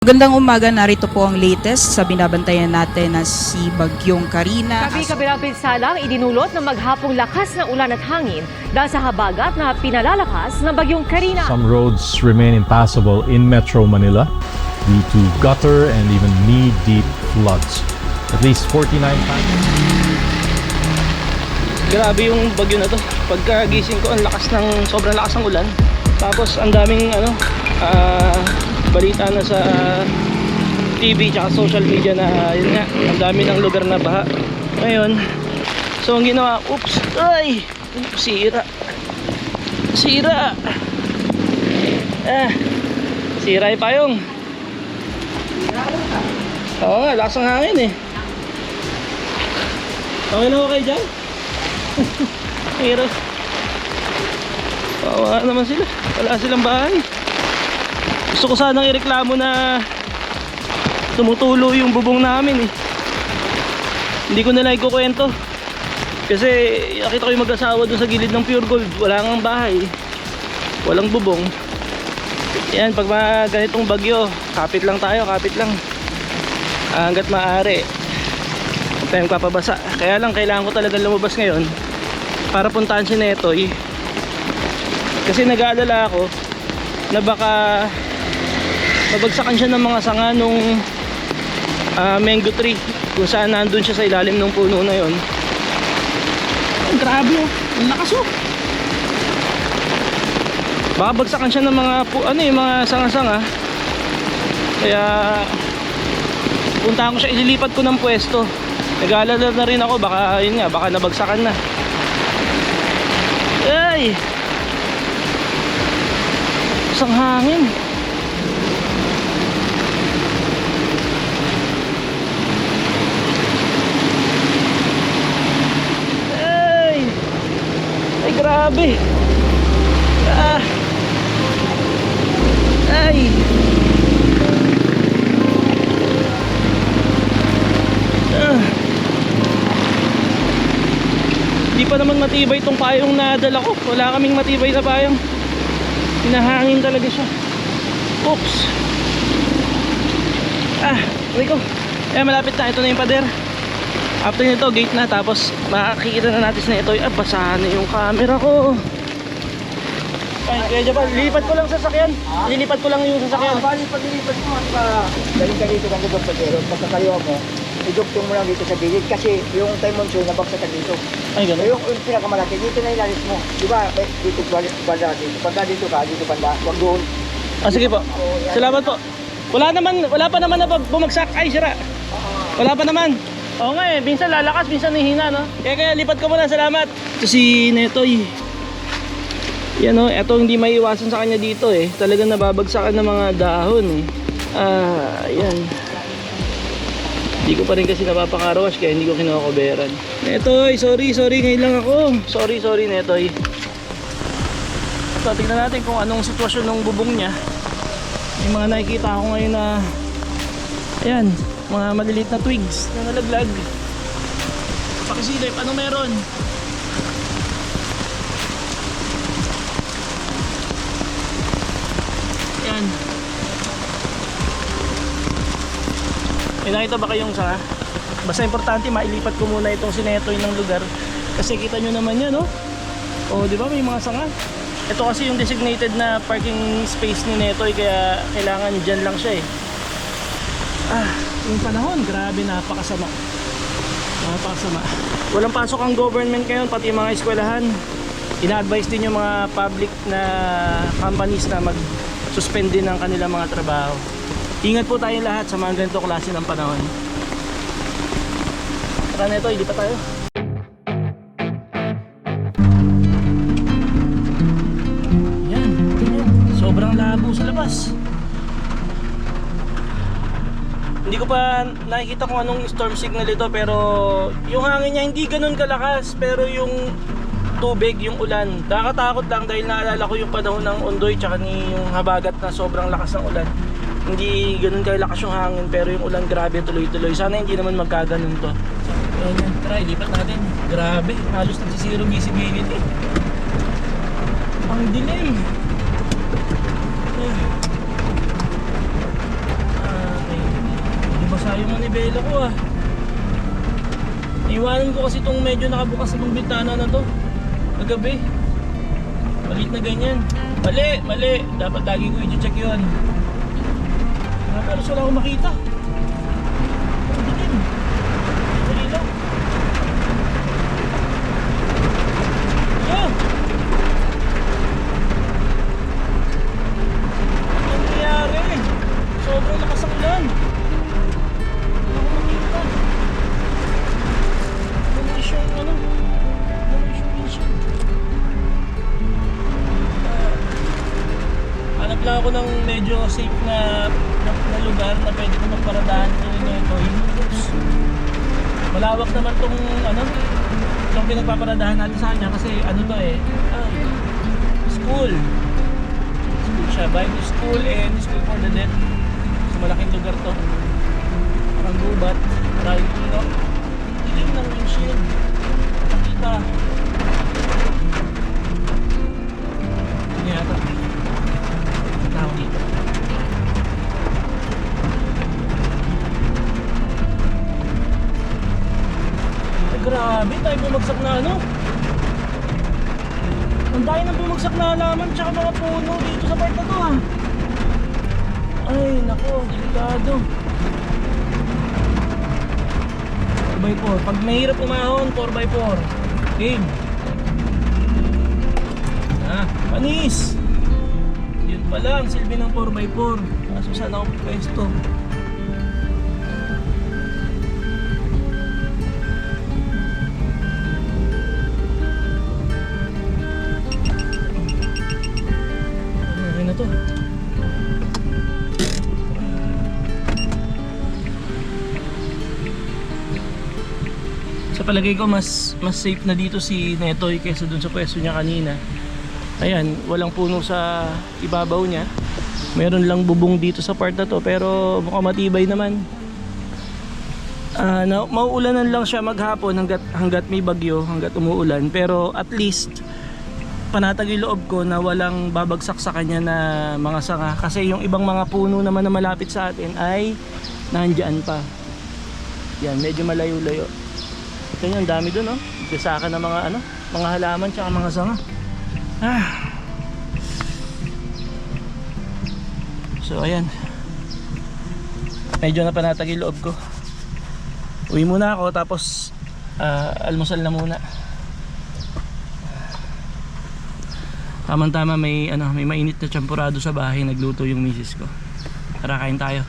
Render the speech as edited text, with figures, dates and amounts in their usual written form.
Magandang umaga, narito po ang latest sa binabantayan natin na si Bagyong Karina. Kabi-kabilang pinsalang idinulot ng maghapong lakas ng ulan at hangin dahil sa habagat na pinalalakas ng Bagyong Karina. Some roads remain impassable in Metro Manila due to gutter and even knee-deep floods. At least 49 families. Grabe yung bagyo na to. Pagkagising ko, sobrang lakas ng ulan. Tapos ang daming balita na sa TV at social media na yun nga, ang dami ng lugar na baha. Ngayon, so ang ginawa, sira sira yung payong. Oo nga, lakas ng hangin eh. Okay na okay dyan? Hirap. Wala naman sila, wala silang bahay. Gusto ko sanang ireklamo na tumutulo yung bubong namin eh. Hindi ko nila ikukwento kasi nakita ko yung mag-asawa doon sa gilid ng Pure Gold. Wala ngang bahay, walang bubong. Yan, pag mga ganitong bagyo, kapit lang tayo, kapit lang hanggat maaari. Huwag tayong papabasa. Kaya lang kailangan ko talaga lumabas ngayon para puntahan si Netoy, kasi nag-aalala ako na baka mabagsakan siya ng mga sanga nung mango tree kung saan nandun siya sa ilalim ng puno na yon. Grabe oh, ang lakas oh. Baka bagsakan siya ng mga mga sanga-sanga. Kaya puntahan ko siya, ililipat ko ng pwesto. Nag-aalala na rin ako, baka yun nga, baka nabagsakan na. Ay! Isang hangin. Ay, grabe. Ay. Di pa naman matibay itong payong na dala ko. Wala kaming matibay na payong. Hinahangin talaga siya. Oops. Uwi ko. Malapit na. Ito na yung pader. After nito, gate na. Tapos makikita na natin na ito. Basahan na yung camera ko. Ay, kaya dyan pa. Lilipat ko lang sa sasakyan. Lilipat ko lang yung sasakyan. Bali, pag nilipat mo, galing ka dito kang gubang padero. Pagkakayo mo, idugtong mo lang dito sa gilid. Kasi yung time monsoon, nabagsak ka dito. Ay, So, gano'n. yung pinakamalaki, dito na ilalis mo. Di ba? Dito banda dito. Pagka dito ka, dito banda. Huwag doon. Sige po. Salamat po. Wala pa naman na bumagsak. Ay, sira. Wala pa naman. Oo nga eh, minsan lalakas, minsan hihina, no? Kaya lipat ko muna, salamat. Ito si Netoy. Yan o, ito hindi maiiwasan sa kanya dito eh. Talagang nababagsakan ng mga dahon eh. Yan. Hindi ko pa rin kasi napapakarawas kaya hindi ko kinakoberan. Netoy, sorry, ngayon lang ako. Sorry, Netoy. So, tignan natin kung anong sitwasyon ng bubong niya. May mga nakikita ako ngayon na ayan, mga maliliit na twigs na nalaglag. Pakisilip, anong meron? Ayan. May nakita ba kayong sanga? Basta importante mailipat ko muna itong sinetoy ng lugar. Kasi kita nyo naman yan, no? O, di ba may mga sanga? Ito kasi yung designated na parking space ni Netoy, kaya kailangan dyan lang siya eh. Yung panahon, grabe, napakasama. Walang pasok ang government ngayon, pati yung mga eskwelahan. Ina-advise din yung mga public na companies na mag-suspend din ng kanilang mga trabaho. Ingat po tayong lahat sa mga ganito klase ng panahon. Tara Netoy, lipat tayo. Sobrang labo sa labas. Hindi ko pa nakikita kung anong storm signal ito, pero yung hangin niya hindi ganun kalakas, pero yung tubig, yung ulan, nakakatakot lang dahil naalala ko yung panahon ng Ondoy tsaka yung habagat na sobrang lakas ng ulan. Hindi ganun kalakas yung hangin, pero yung ulan grabe, tuloy-tuloy. Sana hindi naman magkaganon to. Ayan, try, lipat natin. Grabe, halos nagsisiro visibility. Ang dilim. yung manibela ko ah. Iwanan ko kasi itong medyo nakabukas ng bintana na to kagabi. Malit na ganyan. Mali. Dapat lagi ko i-check yun. Pero wala akong makita. Ang dilim. Dali lang. Yan. Ano nangyari? Sobrang lakas ang ulan. Wala akong makita. Hanap lang ako ng medyo safe na lugar na pwede ko magparadahan ito. Malawak naman itong pinagpaparadahan natin sa kanya kasi ano to eh, school siya, Bible school and school for the deaf. So malaking lugar to, parang gubat, maraming puno, dilim ng windshield, nakita ano yata tao dito. Grabe, tayo bumagsak na ang dami ng bumagsak na halaman tsaka mga puno dito sa part na to ha. Ay nako, delikado. 4x4, pag mahirap umahon 4x4 game. Panis. Yun pala ang silbi ng 4x4. Kaso saan ako pwesto? Sa palagay ko mas safe na dito si Netoy kaysa dun sa pwesto niya kanina. Ayan, walang puno sa ibabaw niya. Meron lang bubong dito sa part na to pero mukhang matibay naman. Mauulanan lang siya maghapon hanggat may bagyo, hanggat umuulan, pero at least panatag yung loob ko na walang babagsak sa kanya na mga sanga kasi yung ibang mga puno naman na malapit sa atin ay nandiyan pa. Yan, medyo malayo-layo. Ito yung dami dun, oh. Gasakan ng mga halaman tsaka mga sanga. So ayan, medyo na panatag yung loob ko. Uwi muna ako tapos almusal na muna. Tamang-tama may mainit na champurado sa bahay, nagluto yung misis ko. Tara, kain tayo.